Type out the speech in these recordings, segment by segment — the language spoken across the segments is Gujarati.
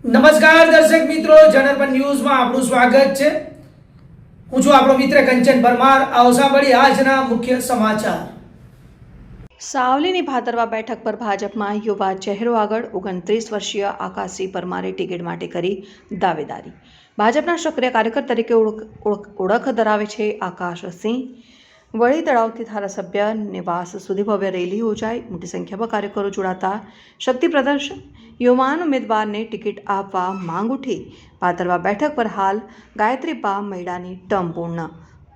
નમસ્કાર દર્શક મિત્રો, જનરપન ન્યૂઝમાં આપનું સ્વાગત છે। હું છું આપણો મિત્ર કંચન પરમાર। આવો સાંભળીએ આજના મુખ્ય સમાચાર। સાવલીની ભાદરવા બેઠક પર ભાજપમાં યુવા ચહેરો આગળ 29 વર્ષીય આકાશસિંહ પરમારે ટિકિટ માટે કરી દાવેદારી। ભાજપના સક્રિય કાર્યકર તરીકે ઓળખ ધરાવે છે આકાશસિંહ। વળી તળાવથી ધારાસભ્ય નિવાસ સુધી ભવ્ય રેલી યોજાઈ। મોટી સંખ્યામાં કાર્યકરો જોડાતા શક્તિ પ્રદર્શન। યુવાન ઉમેદવારને ટિકિટ આપવા માંગ ઉઠી। ભાદરવા બેઠક પર હાલ ગાયત્રીબા મૈડાની ટર્મ પૂર્ણ।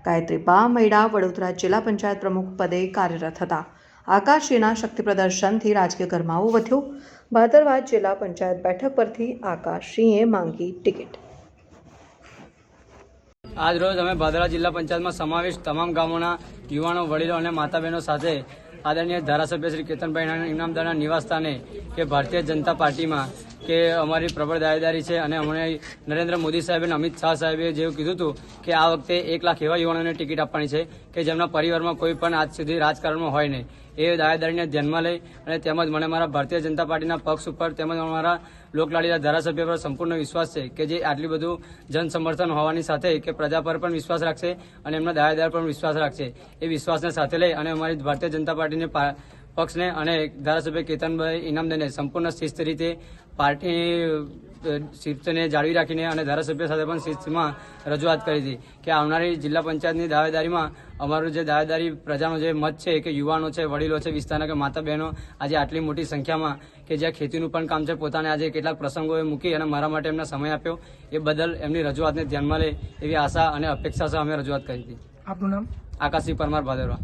ગાયત્રીબા મૈડા વડોદરા જિલ્લા પંચાયત પ્રમુખ પદે કાર્યરત હતા। આકાશસિંહના શક્તિ પ્રદર્શનથી રાજકીય ગરમાવો વધ્યો। ભાદરવા જિલ્લા પંચાયત બેઠક પરથી આકાશસિંહે માંગી ટિકિટ। આજ રોજ અમે ભાદરવા જિલ્લા પંચાયતમાં સમાવિષ્ટ તમામ ગામોના યુવાનો, વડીલો અને માતા બહેનો સાથે આદરણીય ધારાસભ્ય શ્રી કેતનભાઈ ઇનામદારના નિવાસસ્થાને કે ભારતીય જનતા પાર્ટીમાં કે અમારી પ્રબળ દાવેદારી છે અને અમને નરેન્દ્ર મોદી સાહેબ અને અમિત શાહ સાહેબે જેવું કીધું હતું કે આ વખતે 1 લાખ એવા યુવાનોને ટિકિટ આપવાની છે કે જેમના પરિવારમાં કોઈ પણ આજ સુધી રાજકારણમાં હોય નહીં, એ દાવેદારીને ધ્યાનમાં લઈ અને તેમજ મને મારા ભારતીય જનતા પાર્ટીના પક્ષ ઉપર તેમજ અમારા લોકલાડીલા ધારાસભ્ય પર સંપૂર્ણ વિશ્વાસ છે કે જે આટલી બધું જન સમર્થન હોવાની સાથે કે પ્રજા પર પણ વિશ્વાસ રાખશે અને એમના દાવેદાર પર વિશ્વાસ રાખશે। એ વિશ્વાસને સાથે લઈ અને અમારી ભારતીય જનતા પાર્ટીને પક્ષને અને ધારાસભ્ય કેતનભાઈ ઇનામદારને સંપૂર્ણ શિસ્ત રીતે પાર્ટી શિસ્તને જાળવી રાખીને અને ધારાસભ્ય સાથે પણ શિસ્તમાં રજૂઆત કરી હતી કે આવનારી જિલ્લા પંચાયતની દાવેદારીમાં અમારું જે દાવેદારી પ્રજાનો જે મત છે કે યુવાનો છે, વડીલો છે, વિસ્તારના કે માતા બહેનો આજે આટલી મોટી સંખ્યામાં કે જ્યાં ખેતીનું પણ કામ છે પોતાને આજે કેટલાક પ્રસંગોએ મૂકી અને મારા માટે એમને સમય આપ્યો, એ બદલ એમની રજૂઆતને ધ્યાનમાં લે એવી આશા અને અપેક્ષા સાથે અમે રજૂઆત કરી હતી। આપનું નામ? આકાશસિંહ પરમાર, ભાદરવા।